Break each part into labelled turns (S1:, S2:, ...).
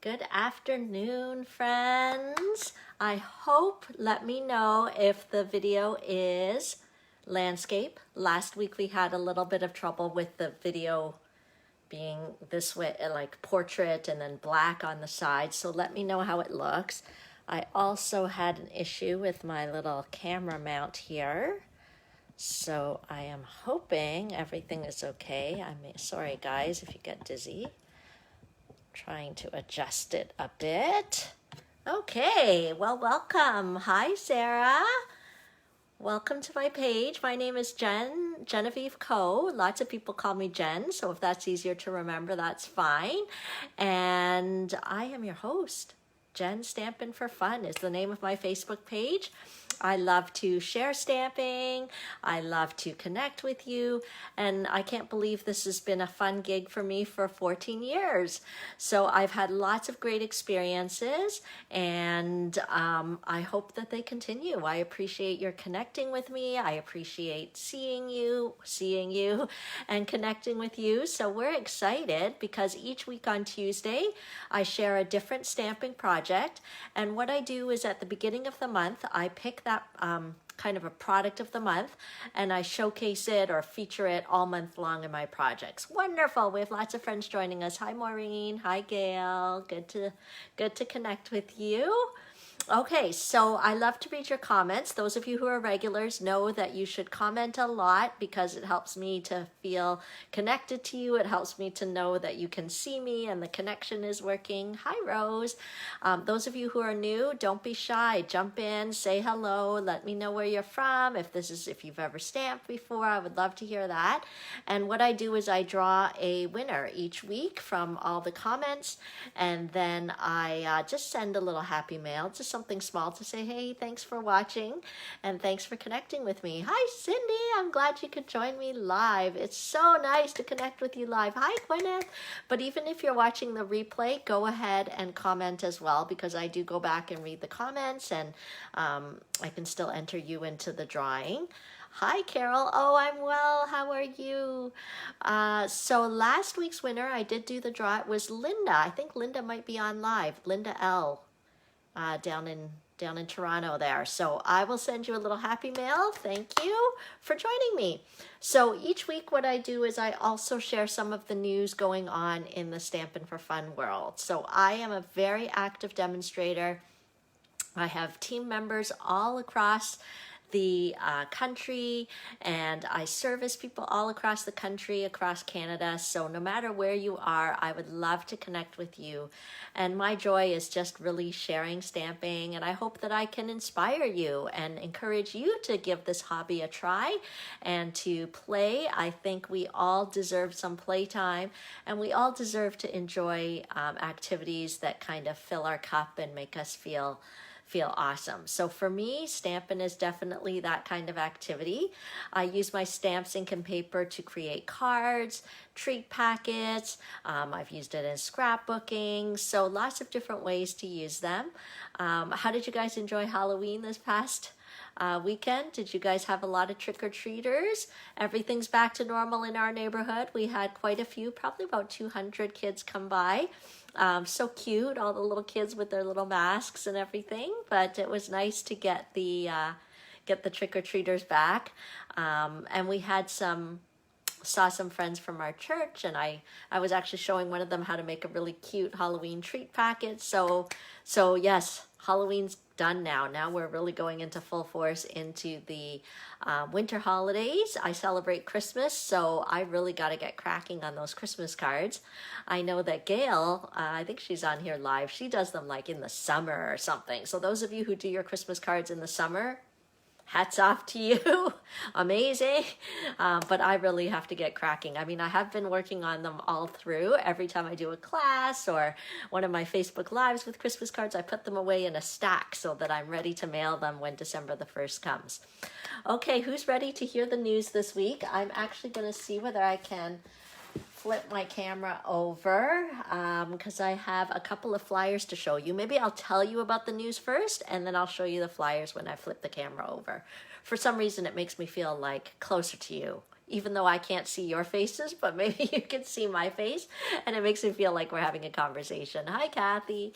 S1: Good afternoon, friends. I hope, let me know if the video is landscape. Last week we had a little bit of trouble with the video being this way, like portrait and then black on the side. So let me know how it looks. I also had an issue with my little camera mount here. So I am hoping everything is okay. Sorry guys if you get dizzy. Trying to adjust it a bit. Okay, well, welcome. Hi, Sarah. Welcome to my page. My name is Genevieve Coe. Lots of people call me Jen, so if that's easier to remember, that's fine. And I am your host. Jen Stampin' for Fun is the name of my Facebook page. I love to share stamping. I love to connect with you. And I can't believe this has been a fun gig for me for 14 years. So I've had lots of great experiences and I hope that they continue. I appreciate your connecting with me. I appreciate seeing you and connecting with you. So we're excited because each week on Tuesday, I share a different stamping project. And what I do is at the beginning of the month, I pick that kind of a product of the month and I showcase it or feature it all month long in my projects. Wonderful. We have lots of friends joining us. Hi, Maureen. Hi, Gail. Good to connect with you. Okay, so I love to read your comments. Those of you who are regulars know that you should comment a lot because it helps me to feel connected to you. It helps me to know that you can see me and the connection is working. Hi, Rose. Those of you who are new, don't be shy. Jump in, say hello, let me know where you're from. If you've ever stamped before, I would love to hear that. And what I do is I draw a winner each week from all the comments, and then I just send a little happy mail, just something small to say, hey, thanks for watching and thanks for connecting with me. Hi, Cindy. I'm glad you could join me live. It's so nice to connect with you live. Hi, Gwyneth. But even if you're watching the replay, go ahead and comment as well because I do go back and read the comments and I can still enter you into the drawing. Hi, Carol. Oh, I'm well. How are you? So last week's winner, I did do the draw. It was Linda. I think Linda might be on live. Linda L. Down in Toronto there. So I will send you a little happy mail. Thank you for joining me. So each week what I do is I also share some of the news going on in the Stampin' for Fun world. So I am a very active demonstrator. I have team members all across the country, and I service people all across the country, across Canada. So no matter where you are, I would love to connect with you. And my joy is just really sharing stamping, and I hope that I can inspire you and encourage you to give this hobby a try and to play. I think we all deserve some playtime, and we all deserve to enjoy activities that kind of fill our cup and make us feel awesome. So for me, Stampin' is definitely that kind of activity. I use my stamps, ink, and paper to create cards, treat packets. I've used it in scrapbooking. So lots of different ways to use them. How did you guys enjoy Halloween this past weekend? Did you guys have a lot of trick-or-treaters? Everything's back to normal in our neighborhood. We had quite a few, probably about 200 kids come by. So cute, all the little kids with their little masks and everything, but it was nice to get the trick-or-treaters back. And we had saw some friends from our church, and I was actually showing one of them how to make a really cute Halloween treat packet. So yes, Halloween's done now. Now we're really going into full force into the winter holidays. I celebrate Christmas, so I really got to get cracking on those Christmas cards. I know that Gail, I think she's on here live, she does them like in the summer or something. So those of you who do your Christmas cards in the summer, hats off to you. Amazing. But I really have to get cracking. I mean, I have been working on them all through. Every time I do a class or one of my Facebook Lives with Christmas cards, I put them away in a stack so that I'm ready to mail them when December the 1st comes. Okay, who's ready to hear the news this week? I'm actually going to see whether I can flip my camera over because I have a couple of flyers to show you. Maybe I'll tell you about the news first and then I'll show you the flyers when I flip the camera over. For some reason, it makes me feel like closer to you, even though I can't see your faces, but maybe you can see my face, and it makes me feel like we're having a conversation. Hi, Kathy.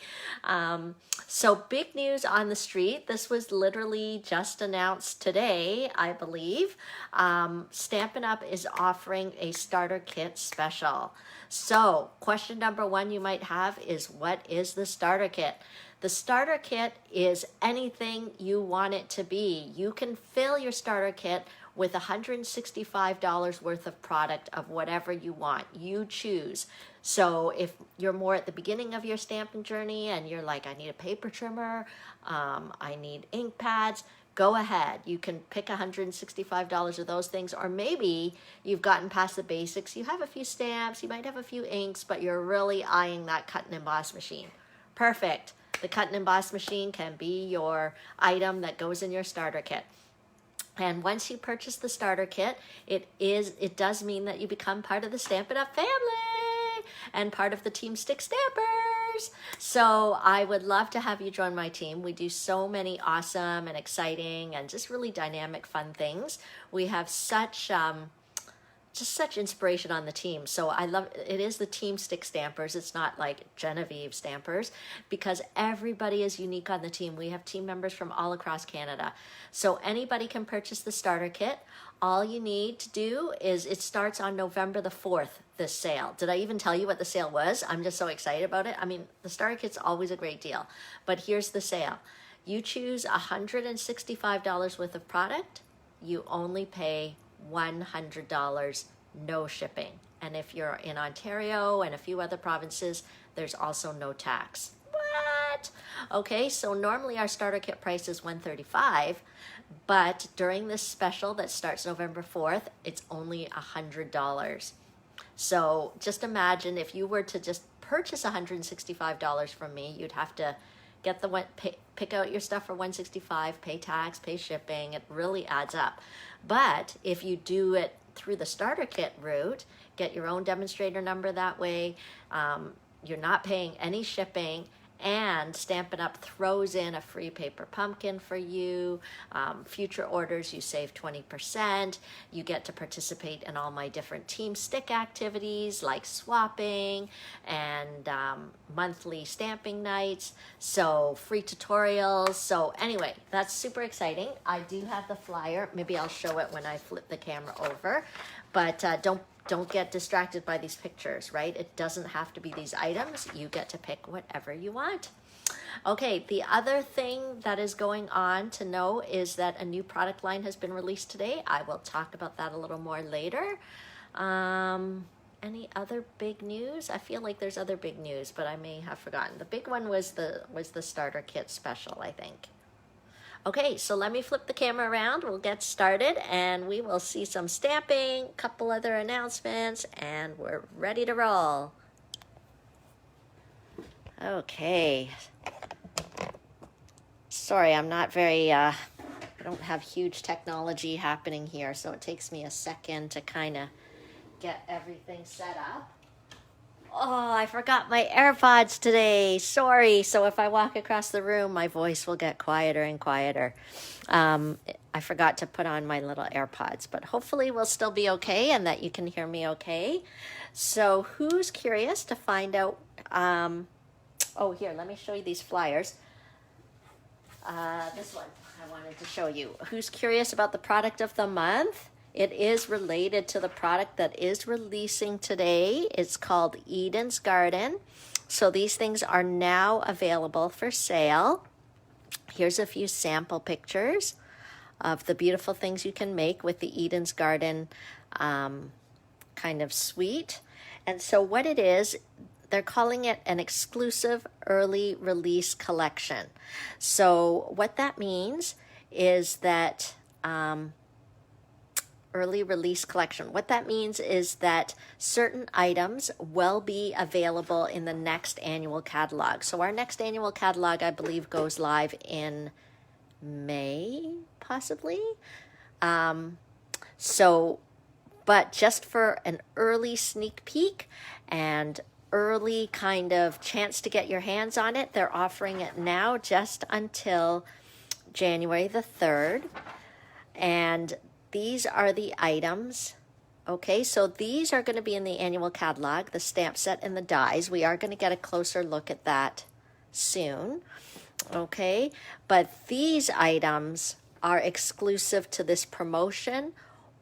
S1: So big news on the street. This was literally just announced today, I believe. Stampin' Up! Is offering a starter kit special. So question number one you might have is, what is the starter kit? The starter kit is anything you want it to be. You can fill your starter kit with $165 worth of product of whatever you want. You choose. So if you're more at the beginning of your stamping journey and you're like, I need a paper trimmer, I need ink pads, go ahead. You can pick $165 of those things, or maybe you've gotten past the basics. You have a few stamps, you might have a few inks, but you're really eyeing that cut and emboss machine. Perfect. The cut and emboss machine can be your item that goes in your starter kit. And once you purchase the starter kit, it does mean that you become part of the Stampin' Up! Family and part of the Team S.T.I.C Stampers. So I would love to have you join my team. We do so many awesome and exciting and just really dynamic, fun things. We have such inspiration on the team. So I love it. Is the Team S.T.I.C Stampers. It's not like Genevieve Stampers, because everybody is unique on the team. We have team members from all across Canada. So anybody can purchase the starter kit. All you need to do is, it starts on November the 4th, this sale. Did I even tell you what the sale was? I'm just so excited about it. I mean, the starter kit's always a great deal, but here's the sale. You choose $165 worth of product. You only pay $100, no shipping. And if you're in Ontario and a few other provinces, there's also no tax. What? Okay, so normally our starter kit price is $135, but during this special that starts November 4th, it's only $100. So just imagine if you were to just purchase $165 from me, you'd have to get pick out your stuff for $165, pay tax, pay shipping. It really adds up. But if you do it through the starter kit route, get your own demonstrator number that way, you're not paying any shipping, and Stampin' Up! Throws in a free paper pumpkin for you. Future orders, you save 20%. You get to participate in all my different Team S.T.I.C activities like swapping and monthly stamping nights. So free tutorials. So anyway, that's super exciting. I do have the flyer. Maybe I'll show it when I flip the camera over. But don't get distracted by these pictures, right? It doesn't have to be these items. You get to pick whatever you want. Okay, the other thing that is going on to know is that a new product line has been released today. I will talk about that a little more later. Any other big news? I feel like there's other big news, but I may have forgotten. The big one was the starter kit special, I think. Okay, so let me flip the camera around. We'll get started and we will see some stamping, a couple other announcements, and we're ready to roll. Okay. Sorry, I'm not very, I don't have huge technology happening here, so it takes me a second to kind of get everything set up. Oh, I forgot my AirPods today. Sorry. So if I walk across the room, my voice will get quieter and quieter. I forgot to put on my little AirPods, but hopefully we'll still be okay and that you can hear me okay. So who's curious to find out? Oh, here, let me show you these flyers. This one I wanted to show you. Who's curious about the product of the month? It is related to the product that is releasing today. It's called Eden's Garden. So these things are now available for sale. Here's a few sample pictures of the beautiful things you can make with the Eden's Garden kind of suite. And so what it is, they're calling it an exclusive early release collection. So what that means is that early release collection. What that means is that certain items will be available in the next annual catalog. So our next annual catalog, I believe, goes live in May, possibly. But just for an early sneak peek and early kind of chance to get your hands on it, they're offering it now just until January the 3rd. And these are the items Okay, so these are going to be in the annual catalog, the stamp set and the dies. We are going to get a closer look at that soon. Okay, but these items are exclusive to this promotion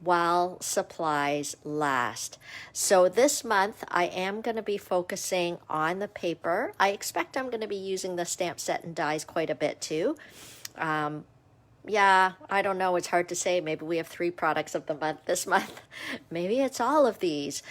S1: while supplies last. So this month I am going to be focusing on the paper. I expect I'm going to be using the stamp set and dies quite a bit too. Yeah, I don't know. It's hard to say. Maybe we have 3 products of the month this month. Maybe it's all of these.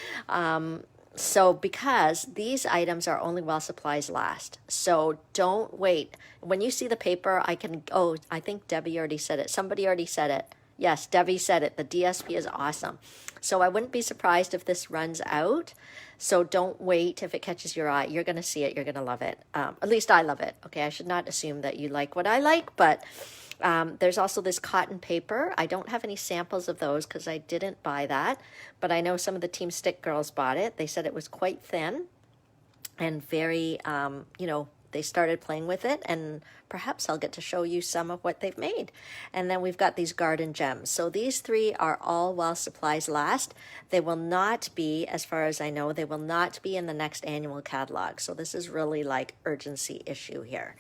S1: So because these items are only while supplies last. So don't wait. When you see the paper, I think Debbie already said it. Somebody already said it. Yes, Debbie said it. The DSP is awesome. So I wouldn't be surprised if this runs out. So don't wait if it catches your eye. You're going to see it. You're going to love it. At least I love it. Okay, I should not assume that you like what I like, but there's also this cotton paper. I don't have any samples of those because I didn't buy that, but I know some of the Team Stick girls bought it. They said it was quite thin and very, they started playing with it, and perhaps I'll get to show you some of what they've made. And then we've got these garden gems. So these 3 are all while supplies last. They will not be, as far as I know, they will not be in the next annual catalog. So this is really like urgency issue here.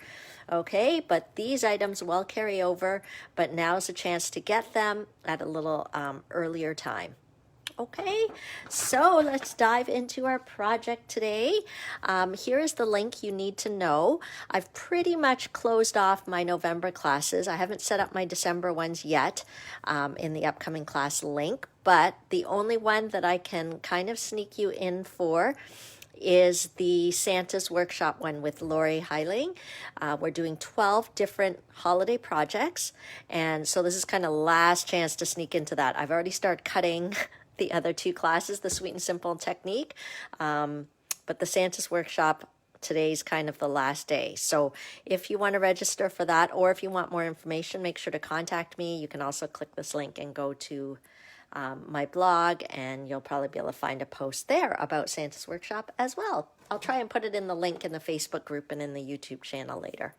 S1: Okay, but these items will carry over, but now's a chance to get them at a little earlier time. Okay, so let's dive into our project today. Here is the link you need to know. I've pretty much closed off my November classes. I haven't set up my December ones yet in the upcoming class link, but the only one that I can kind of sneak you in for is the Santa's Workshop one with Lori Heiling. We're doing 12 different holiday projects, and so this is kind of last chance to sneak into that. I've already started cutting the other 2 classes, the Sweet and Simple Technique, but the Santa's Workshop, today's kind of the last day. So if you want to register for that, or if you want more information, make sure to contact me. You can also click this link and go to my blog, and you'll probably be able to find a post there about Santa's Workshop as well. I'll try and put it in the link in the Facebook group and in the YouTube channel later.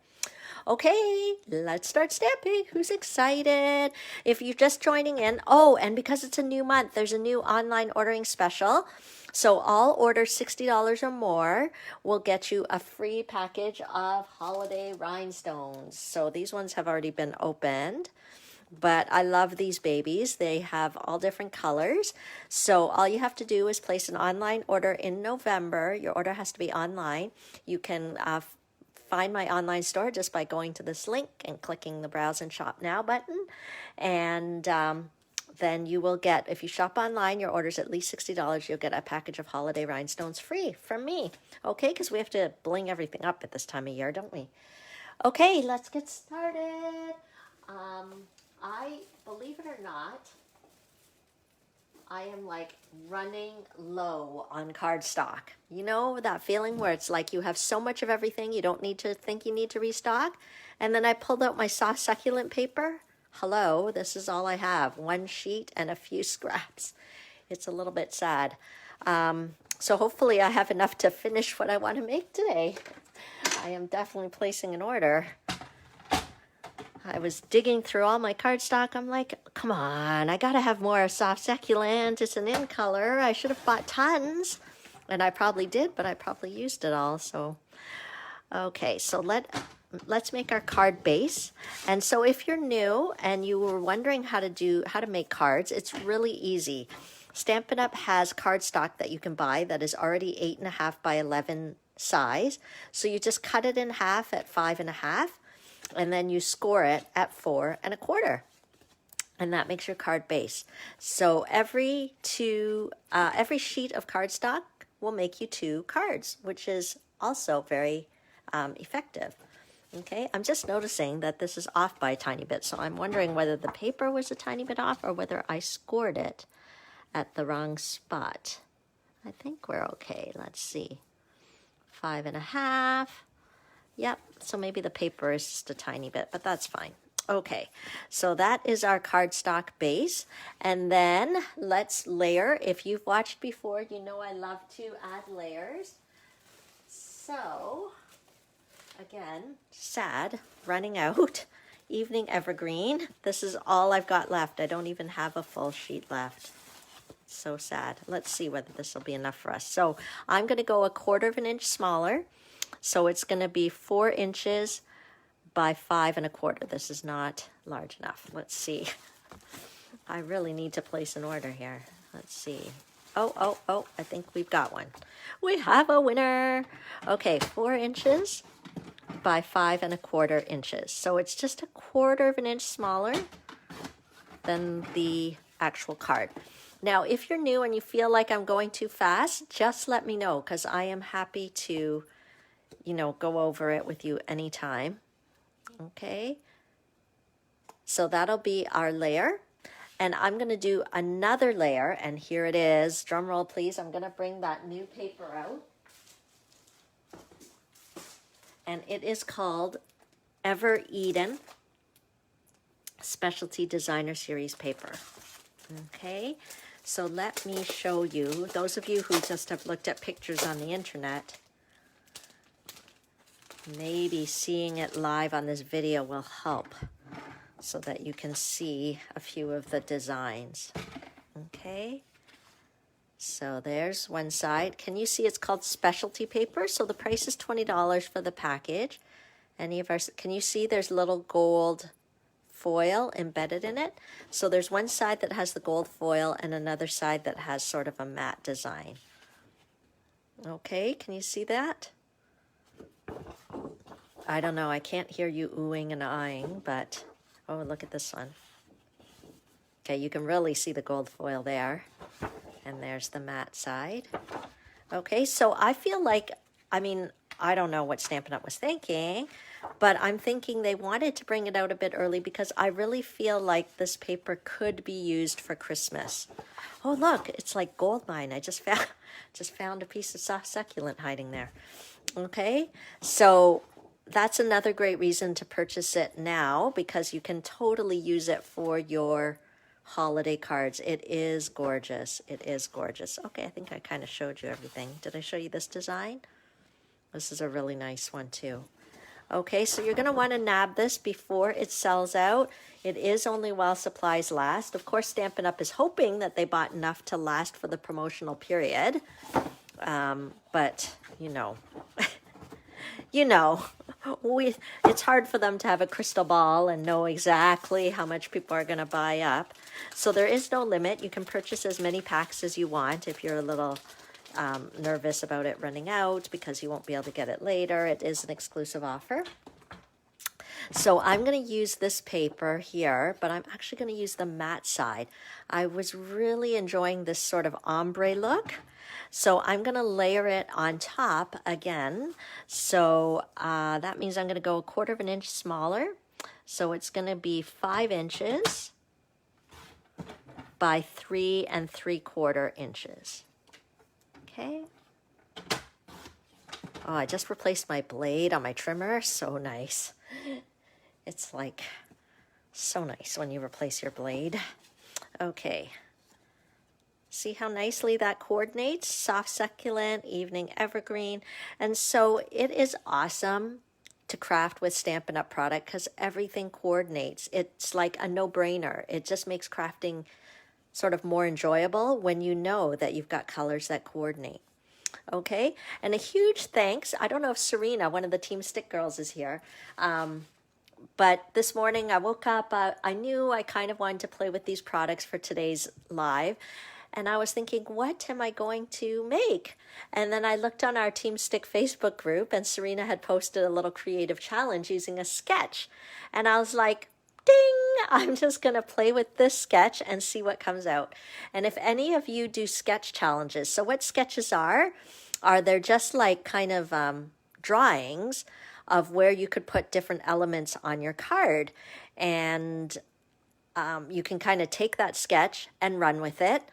S1: Okay, let's start stamping. Who's excited? If you're just joining in, and because it's a new month, there's a new online ordering special. So all orders $60 or more will get you a free package of holiday rhinestones. So these ones have already been opened, but I love these babies. They have all different colors. So all you have to do is place an online order in November. Your order has to be online. You can find my online store just by going to this link and clicking the Browse and Shop Now button. And then you will get, if you shop online, your order's at least $60, you'll get a package of holiday rhinestones free from me. Okay, because we have to bling everything up at this time of year, don't we? Okay, let's get started. Believe it or not, I am like running low on cardstock. You know that feeling where it's like you have so much of everything you don't need to think you need to restock? And then I pulled out my soft succulent paper. Hello, this is all I have. 1 sheet and a few scraps. It's a little bit sad. So hopefully I have enough to finish what I want to make today. I am definitely placing an order. I was digging through all my cardstock. I'm like, come on, I gotta have more soft succulent. It's an in color. I should have bought tons. And I probably did, but I probably used it all. So, okay, so let's make our card base. And so if you're new and you were wondering how to make cards, it's really easy. Stampin' Up! Has cardstock that you can buy that is already 8.5 by 11 size. So you just cut it in half at 5.5. And then you score it at 4 1/4, and that makes your card base. So every sheet of cardstock will make you 2 cards, which is also very effective. Okay, I'm just noticing that this is off by a tiny bit, so I'm wondering whether the paper was a tiny bit off or whether I scored it at the wrong spot. I think we're okay. Let's see. 5.5. Yep, so maybe the paper is just a tiny bit, but that's fine. Okay, so that is our cardstock base. And then let's layer. If you've watched before, you know I love to add layers. So, again, sad, running out. Evening Evergreen. This is all I've got left. I don't even have a full sheet left. So sad. Let's see whether this will be enough for us. So I'm going to go 1/4 inch smaller. So it's going to be 4 inches by 5 1/4. This is not large enough. Let's see. I really need to place an order here. Let's see. Oh, I think we've got one. We have a winner. Okay, 4 inches by 5 1/4 inches. So it's just 1/4 inch smaller than the actual card. Now, if you're new and you feel like I'm going too fast, just let me know, because I am happy to, you know, go over it with you anytime. Okay. So that'll be our layer. And I'm going to do another layer, and here it is. Drum roll, please. I'm going to bring that new paper out. And it is called Ever Eden Specialty Designer Series paper. Okay, so let me show you. Those of you who just have looked at pictures on the internet, maybe seeing it live on this video will help, so that you can see a few of the designs. Okay, so there's one side. Can you see it's called specialty paper? So the price is $20 for the package. Can you see there's little gold foil embedded in it? So there's one side that has the gold foil and another side that has sort of a matte design. Okay, can you see that? I don't know, I can't hear you oohing and eyeing, but oh, look at this one. Okay, you can really see the gold foil there. And there's the matte side. Okay, so I feel like, I mean, I don't know what Stampin' Up! Was thinking, but I'm thinking they wanted to bring it out a bit early because I really feel like this paper could be used for Christmas. Oh, look, it's like gold mine. I just found a piece of soft succulent hiding there. Okay, so that's another great reason to purchase it now, because you can totally use it for your holiday cards. It is gorgeous. It is gorgeous. Okay, I think I kind of showed you everything. Did I show you this design? This is a really nice one too. Okay, so you're going to want to nab this before it sells out. It is only while supplies last. Of course, Stampin' Up! Is hoping that they bought enough to last for the promotional period. But, you know, it's hard for them to have a crystal ball and know exactly how much people are going to buy up. So there is no limit. You can purchase as many packs as you want if you're a little nervous about it running out because you won't be able to get it later. It is an exclusive offer. So I'm going to use this paper here, but I'm actually going to use the matte side. I was really enjoying this sort of ombre look. So I'm going to layer it on top again. So that means I'm going to go 1/4 inch smaller. So it's going to be 5 inches by 3 3/4 inches. Okay. Oh, I just replaced my blade on my trimmer. So nice. It's like so nice when you replace your blade. Okay. See how nicely that coordinates? Soft succulent, evening evergreen. And so it is awesome to craft with Stampin' Up! Product because everything coordinates. It's like a no-brainer. It just makes crafting sort of more enjoyable when you know that you've got colors that coordinate. Okay, and a huge thanks. I don't know if Serena, one of the Team Stick girls, is here. But this morning I woke up, I knew I kind of wanted to play with these products for today's live. And I was thinking, what am I going to make? And then I looked on our Team Stick Facebook group and Serena had posted a little creative challenge using a sketch. And I was like, ding, I'm just going to play with this sketch and see what comes out. And if any of you do sketch challenges, so what sketches are they're just like kind of drawings of where you could put different elements on your card. And you can kind of take that sketch and run with it.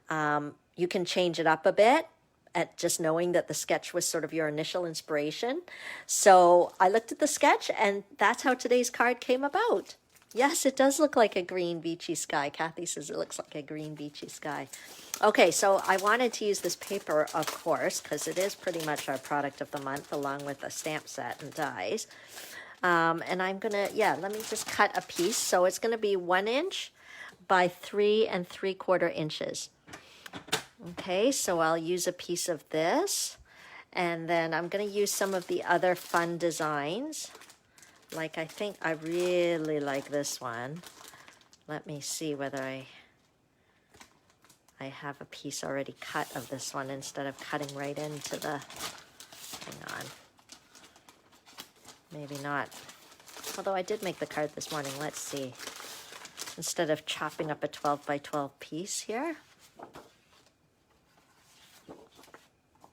S1: You can change it up a bit at just knowing that the sketch was sort of your initial inspiration. So I looked at the sketch and that's how today's card came about. Yes, it does look like a green beachy sky. Kathy says it looks like a green beachy sky. Okay, so I wanted to use this paper, of course, because it is pretty much our product of the month along with a stamp set and dies. And I'm going to, let me just cut a piece. So it's going to be 1 inch by 3 3/4 inches. Okay, so I'll use a piece of this, and then I'm going to use some of the other fun designs. Like, I think I really like this one. Let me see whether I have a piece already cut of this one instead of cutting right into the, hang on, maybe not. Although I did make the card this morning, let's see. Instead of chopping up a 12 by 12 piece here.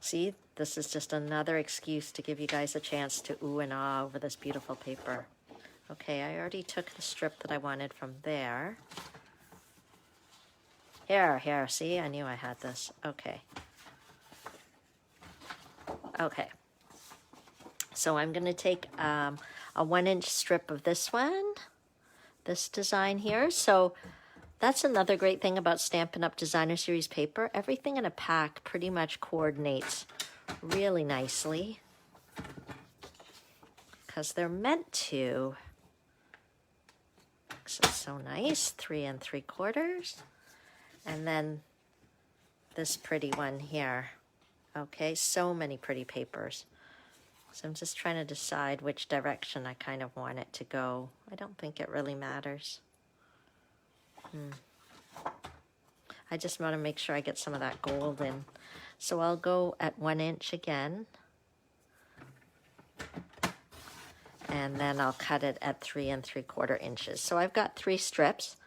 S1: See, this is just another excuse to give you guys a chance to ooh and ah over this beautiful paper. Okay, I already took the strip that I wanted from there. Here, see, I knew I had this. Okay. Okay. So I'm going to take a 1-inch strip of this one, this design here. So that's another great thing about Stampin' Up! Designer Series paper. Everything in a pack pretty much coordinates really nicely because they're meant to. So it's so nice, 3 3/4. And then this pretty one here. Okay, so many pretty papers. So I'm just trying to decide which direction I kind of want it to go. I don't think it really matters. I just want to make sure I get some of that gold in. So I'll go at 1 inch again. And then I'll cut it at 3 3/4 inches. So I've got 3 strips.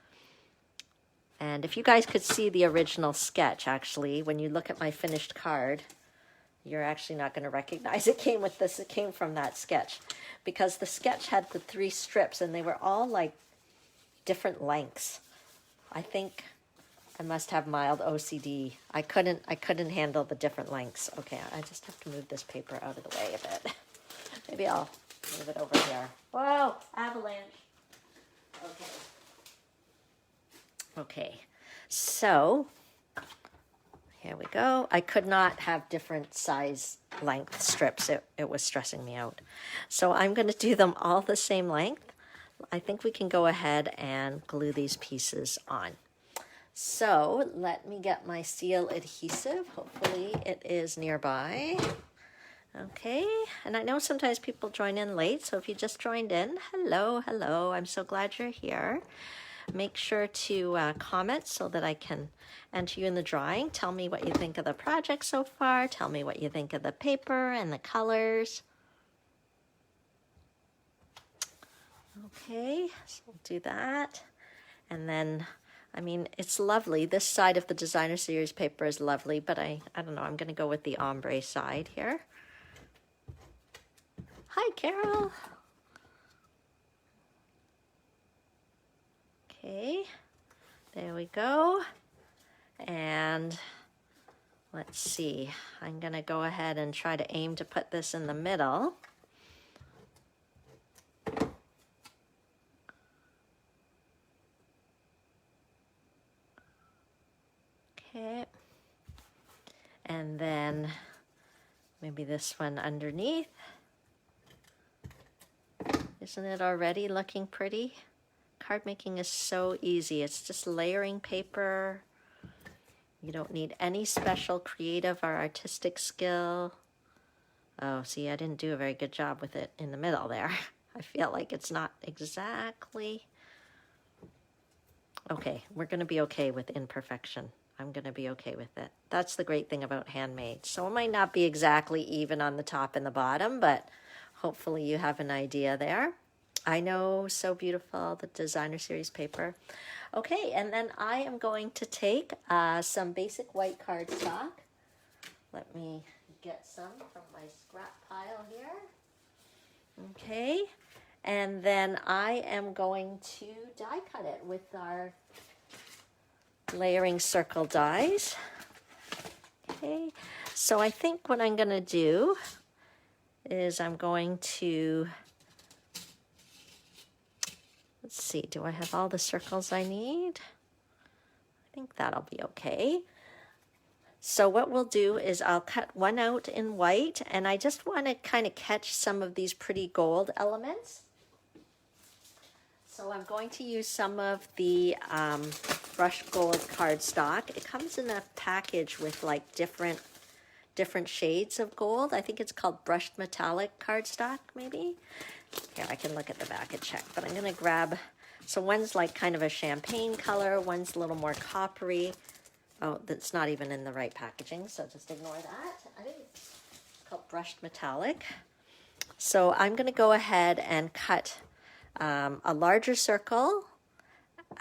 S1: And if you guys could see the original sketch, actually, when you look at my finished card, you're actually not going to recognize it came with this. It came from that sketch. Because the sketch had the 3 strips, and they were all like different lengths. I think I must have mild OCD. I couldn't handle the different lengths. Okay, I just have to move this paper out of the way a bit. Maybe I'll move it over here. Whoa, avalanche. Okay. Okay, so here we go. I could not have different size length strips. It was stressing me out. So I'm going to do them all the same length. I think we can go ahead and glue these pieces on. So let me get my seal adhesive. Hopefully it is nearby. Okay, and I know sometimes people join in late, so if you just joined in, hello, hello. I'm so glad you're here. Make sure to comment so that I can enter you in the drawing. Tell me what you think of the project so far. Tell me what you think of the paper and the colors. Okay, so we'll do that. And then, I mean, it's lovely. This side of the Designer Series paper is lovely, but I don't know, I'm going to go with the ombre side here. Hi, Carol. Okay, there we go. And let's see, I'm going to go ahead and try to aim to put this in the middle. Okay, and then maybe this one underneath. Isn't it already looking pretty? Card making is so easy. It's just layering paper. You don't need any special creative or artistic skill. Oh, see, I didn't do a very good job with it in the middle there. I feel like it's not exactly. Okay, we're going to be okay with imperfection. I'm going to be okay with it. That's the great thing about handmade. So it might not be exactly even on the top and the bottom, but hopefully you have an idea there. I know, so beautiful, the Designer Series paper. Okay, and then I am going to take some basic white cardstock. Let me get some from my scrap pile here. Okay, and then I am going to die cut it with our layering circle dies. Okay, so I think what I'm going to do is I'm going to, let's see, do I have all the circles I need? I think that'll be okay. So what we'll do is I'll cut one out in white, and I just want to kind of catch some of these pretty gold elements. So I'm going to use some of the brushed gold cardstock. It comes in a package with like different shades of gold. I think it's called brushed metallic cardstock, maybe. Here, I can look at the back and check, but I'm gonna grab, so one's like kind of a champagne color, one's a little more coppery. Oh, that's not even in the right packaging, so just ignore that. I think it's called brushed metallic. So I'm gonna go ahead and cut a larger circle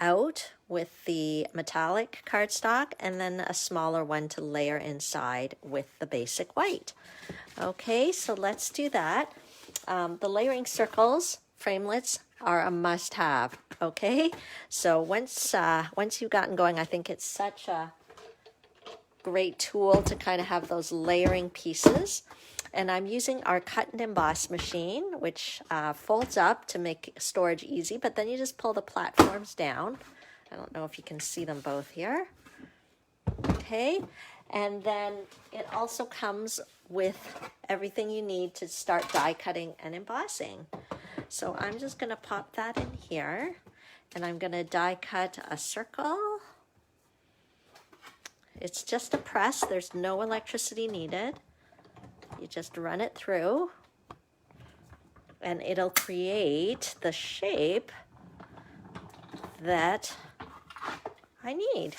S1: out with the metallic cardstock and then a smaller one to layer inside with the basic white. Okay, so let's do that. The layering circles, framelits, are a must-have. Okay, so once you've gotten going, I think it's such a great tool to kind of have those layering pieces. And I'm using our cut and emboss machine, which folds up to make storage easy, but then you just pull the platforms down. I don't know if you can see them both here. Okay, and then it also comes with everything you need to start die cutting and embossing. So I'm just going to pop that in here, and I'm going to die cut a circle. It's just a press, there's no electricity needed. You just run it through, and it'll create the shape that I need.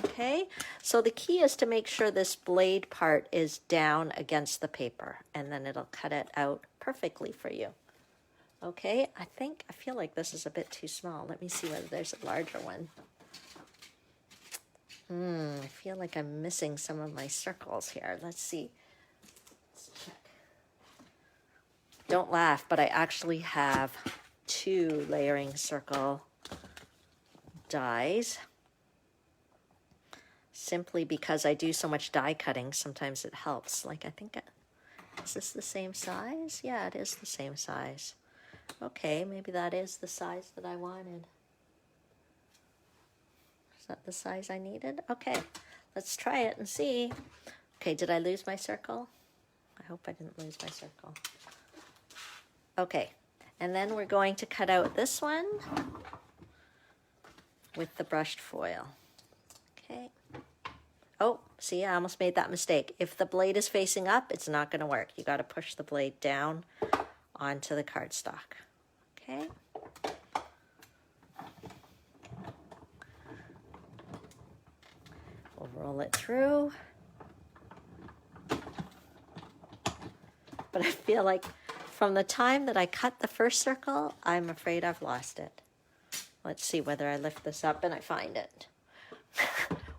S1: Okay, so the key is to make sure this blade part is down against the paper, and then it'll cut it out perfectly for you. Okay, I feel like this is a bit too small. Let me see whether there's a larger one. I feel like I'm missing some of my circles here. Let's see. Let's check. Don't laugh, but I actually have 2 layering circle dies. Simply because I do so much die cutting, sometimes it helps. Like, I think, is this the same size? Yeah, it is the same size. Okay, maybe that is the size that I wanted. Is that the size I needed? Okay, let's try it and see. Okay, did I lose my circle? I hope I didn't lose my circle. Okay, and then we're going to cut out this one with the brushed foil. Okay. Oh, see, I almost made that mistake. If the blade is facing up, it's not going to work. You got to push the blade down onto the cardstock. Okay. We'll roll it through. But I feel like from the time that I cut the first circle, I'm afraid I've lost it. Let's see whether I lift this up and I find it.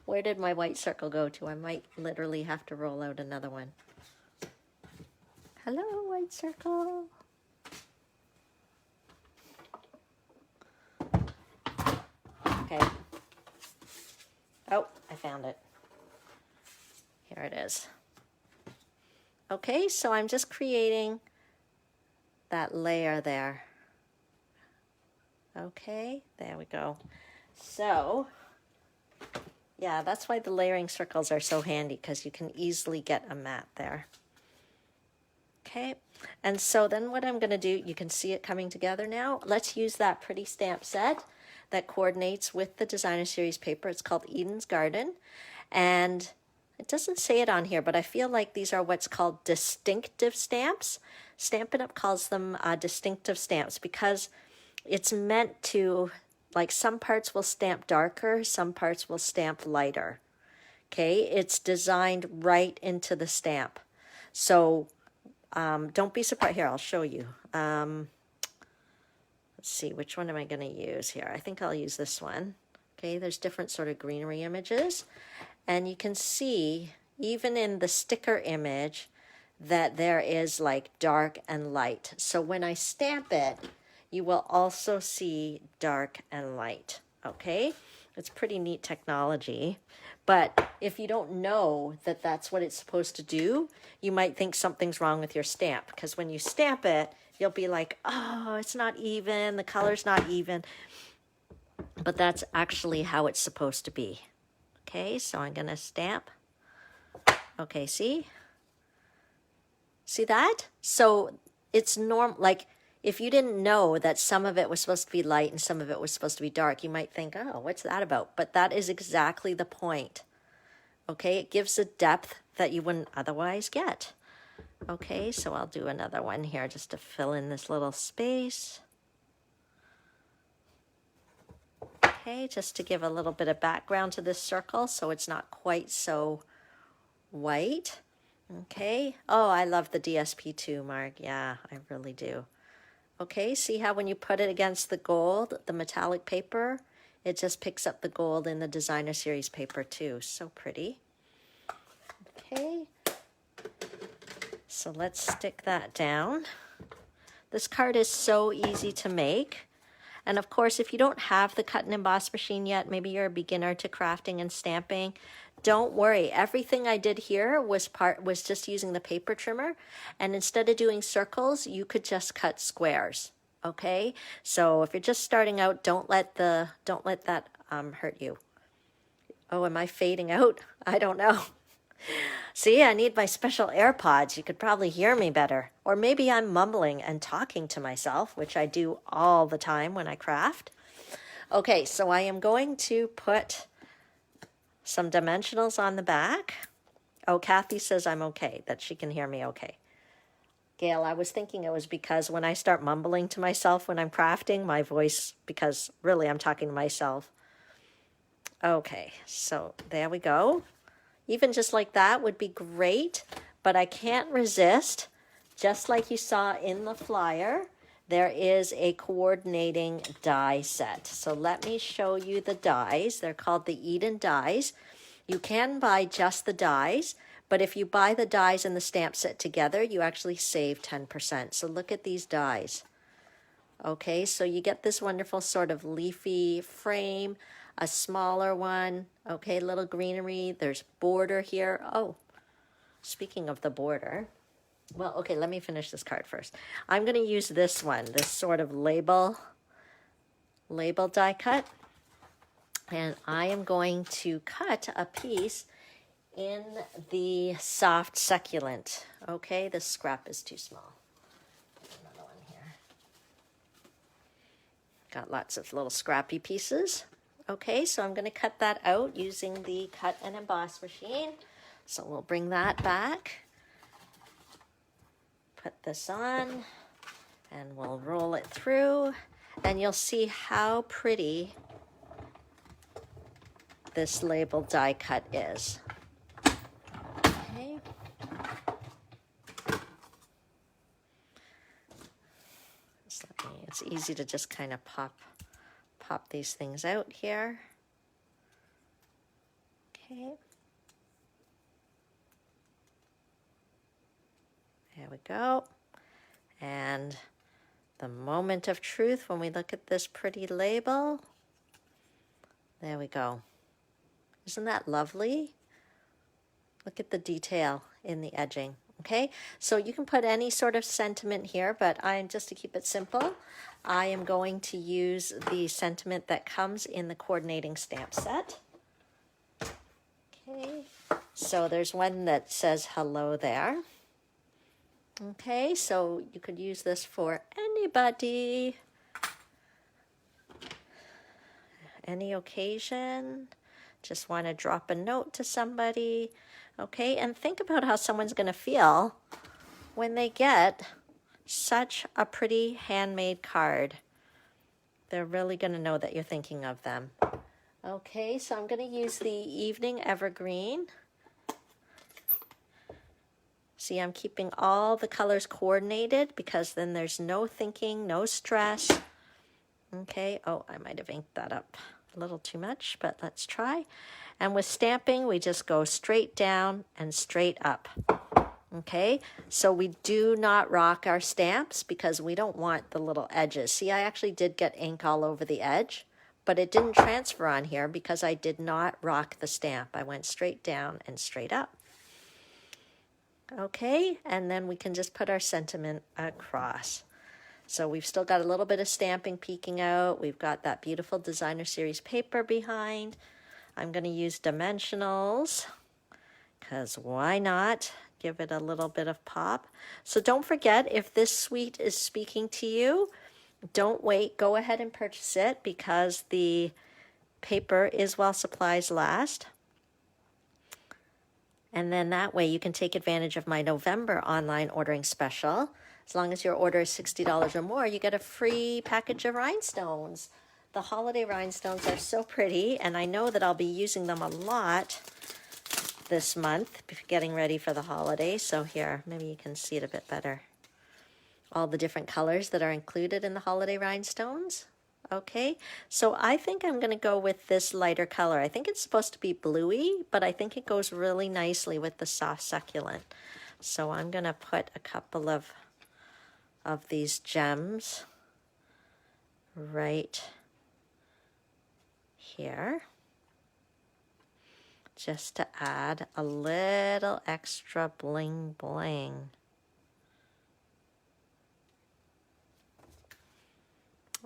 S1: Where did my white circle go to? I might literally have to roll out another one. Hello, white circle. Okay. Oh, I found it. Here it is. Okay, so I'm just creating that layer there. Okay, there we go. So, yeah, that's why the layering circles are so handy, because you can easily get a mat there. Okay, and so then what I'm going to do, you can see it coming together now. Let's use that pretty stamp set that coordinates with the Designer Series paper. It's called Eden's Garden, and it doesn't say it on here, but I feel like these are what's called distinctive stamps. Stampin' Up! Calls them distinctive stamps because it's meant to, like, some parts will stamp darker, some parts will stamp lighter. Okay, it's designed right into the stamp. So don't be surprised. Here, I'll show you. Let's see, which one am I going to use here? I think I'll use this one. Okay, there's different sort of greenery images. And you can see, even in the sticker image, that there is like dark and light. So when I stamp it, you will also see dark and light. Okay, it's pretty neat technology. But if you don't know that that's what it's supposed to do, you might think something's wrong with your stamp. Because when you stamp it, you'll be like, oh, it's not even, the color's not even. But that's actually how it's supposed to be. Okay, so I'm going to stamp. Okay, see? See that? So it's normal, like if you didn't know that some of it was supposed to be light and some of it was supposed to be dark, you might think, oh, what's that about? But that is exactly the point. Okay, it gives a depth that you wouldn't otherwise get. Okay, so I'll do another one here just to fill in this little space. Okay, just to give a little bit of background to this circle so it's not quite so white. Okay, oh, I love the DSP2 mark. Yeah, I really do. Okay, see how when you put it against the gold, the metallic paper, it just picks up the gold in the designer series paper too. So pretty. Okay, so let's stick that down. This card is so easy to make. And of course, if you don't have the cut and emboss machine yet, maybe you're a beginner to crafting and stamping, don't worry. Everything I did here was just using the paper trimmer. And instead of doing circles, you could just cut squares. Okay? So if you're just starting out, don't let that hurt you. Oh, am I fading out? I don't know. See, I need my special AirPods. You could probably hear me better. Or maybe I'm mumbling and talking to myself, which I do all the time when I craft. Okay, so I am going to put some dimensionals on the back. Oh, Kathy says I'm okay, that she can hear me okay. Gail, I was thinking it was because when I start mumbling to myself when I'm crafting, my voice, because really I'm talking to myself. Okay, so there we go. Even just like that would be great, but I can't resist, just like you saw in the flyer, there is a coordinating die set. So let me show you the dies. They're called the Eden dies. You can buy just the dies, but if you buy the dies and the stamp set together, you actually save 10%. So look at these dies. Okay, so you get this wonderful sort of leafy frame, a smaller one, okay, little greenery. There's border here. Oh, speaking of the border, well, okay, let me finish this card first. I'm going to use this one, this sort of label die cut. And I am going to cut a piece in the soft succulent. Okay, this scrap is too small. Another one here. Got lots of little scrappy pieces. Okay, so I'm going to cut that out using the cut and emboss machine. So we'll bring that back. Put this on and we'll roll it through. And you'll see how pretty this label die cut is. Okay. It's easy to just kind of pop these things out here. Okay. There we go. And the moment of truth when we look at this pretty label. There we go. Isn't that lovely? Look at the detail in the edging. Okay, so you can put any sort of sentiment here, but just to keep it simple, I am going to use the sentiment that comes in the coordinating stamp set. Okay, so there's one that says hello there. Okay, so you could use this for anybody, any occasion. Just want to drop a note to somebody. Okay, and think about how someone's going to feel when they get such a pretty handmade card. They're really going to know that you're thinking of them. Okay, so I'm going to use the Evening Evergreen. See, I'm keeping all the colors coordinated because then there's no thinking, no stress. Okay, oh, I might have inked that up a little too much, but let's try. And with stamping, we just go straight down and straight up. Okay, so we do not rock our stamps because we don't want the little edges. See, I actually did get ink all over the edge, but it didn't transfer on here because I did not rock the stamp. I went straight down and straight up. Okay, and then we can just put our sentiment across. So we've still got a little bit of stamping peeking out. We've got that beautiful designer series paper behind. I'm going to use dimensionals because why not? give it a little bit of pop. So don't forget, if this suite is speaking to you, don't wait. Go ahead and purchase it because the paper is while supplies last. And then that way you can take advantage of my November online ordering special. As long as your order is $60 or more, you get a free package of rhinestones. The holiday rhinestones are so pretty, and I know that I'll be using them a lot this month, getting ready for the holidays. So here, maybe you can see it a bit better. All the different colors that are included in the holiday rhinestones. Okay, so I think I'm going to go with this lighter color. I think it's supposed to be bluey, but I think it goes really nicely with the soft succulent. So I'm going to put a couple of these gems right here, just to add a little extra bling bling.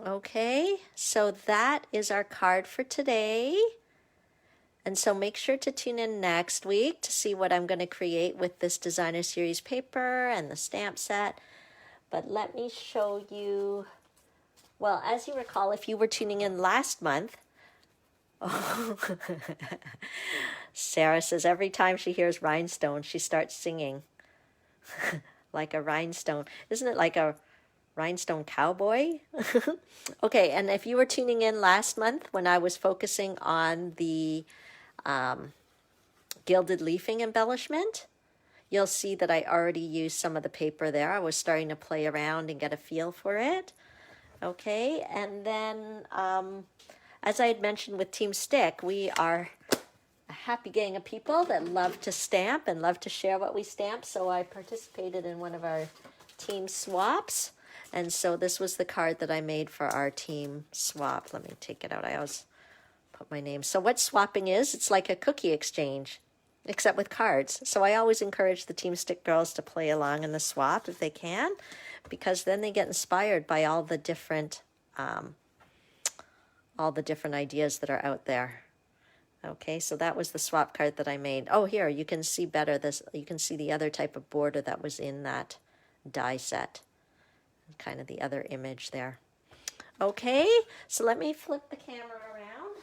S1: Okay, so that is our card for today. And so make sure to tune in next week to see what I'm going to create with this designer series paper and the stamp set. But let me show you, well, as you recall, if you were tuning in last month, Sarah says every time she hears rhinestone, she starts singing like a rhinestone. Isn't it like a rhinestone cowboy? Okay, and if you were tuning in last month when I was focusing on the gilded leafing embellishment, you'll see that I already used some of the paper there. I was starting to play around and get a feel for it. Okay, and then as I had mentioned with Team S.T.I.C, we are a happy gang of people that love to stamp and love to share what we stamp. So I participated in one of our team swaps. And so this was the card that I made for our team swap. Let me take it out. I always put my name. So what swapping is, it's like a cookie exchange, except with cards. So I always encourage the Team S.T.I.C girls to play along in the swap if they can, because then they get inspired by all the different ideas that are out there. Okay, so that was the swap card that I made. Oh, here, you can see better this. You can see the other type of border that was in that die set. Kind of the other image there. Okay, so let me flip the camera around.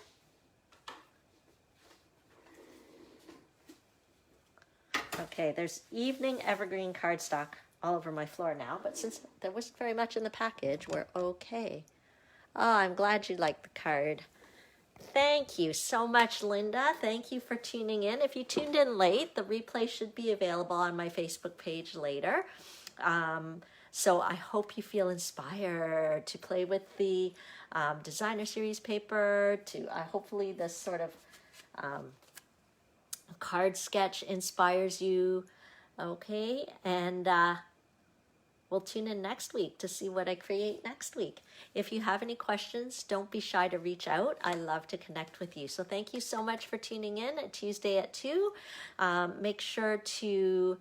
S1: Okay, there's evening evergreen cardstock all over my floor now, but since there wasn't very much in the package, we're okay. Oh, I'm glad you liked the card. Thank you so much, Linda. Thank you for tuning in. If you tuned in late, the replay should be available on my Facebook page later. So I hope you feel inspired to play with the designer series paper, to hopefully this sort of card sketch inspires you. Okay, and we'll tune in next week to see what I create next week. If you have any questions, don't be shy to reach out. I love to connect with you. So thank you so much for tuning in at Tuesday at 2. Make sure to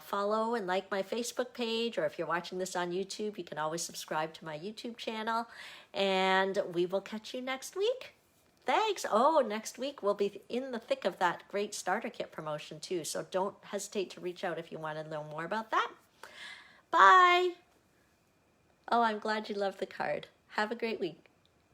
S1: follow and like my Facebook page, or if you're watching this on YouTube, you can always subscribe to my YouTube channel. And we will catch you next week. Thanks. Oh, next week we'll be in the thick of that great starter kit promotion too. So don't hesitate to reach out if you want to know more about that. Bye. Oh, I'm glad you loved the card. Have a great week.